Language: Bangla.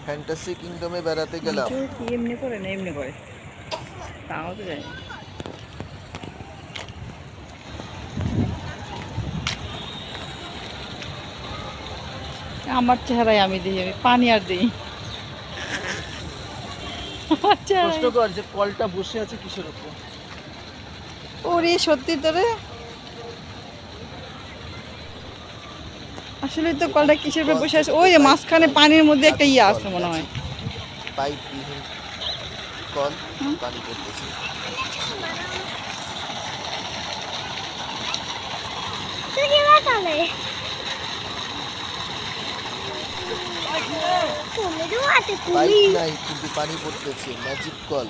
ফ্যান্টাসি কিংডমে বেড়াতে গেলাম। কি এমনি করে না এমনি করে তাও তো জানি আমার চেহারায় আমি দিই আমি পানি আর দিই আমার প্রশ্ন চেহারায় কর যে কলটা বসে আছে কিসের উপর? ওরে সত্যি তোরে আসলে তো এটি কলটা একটি কিসের উপর কল বসে আছে যেটিতে ওই যে পাইপ মাঝখানে নাই, পানির মধ্যে একটা জাদুর ইয়ে কল, আছে মনে হয় ম্যাজিক পাইপবিহীন কল, পানি পড়তেছে। পাইপ নাই কিন্তু পানি পড়তেছে, ম্যাজিক কল।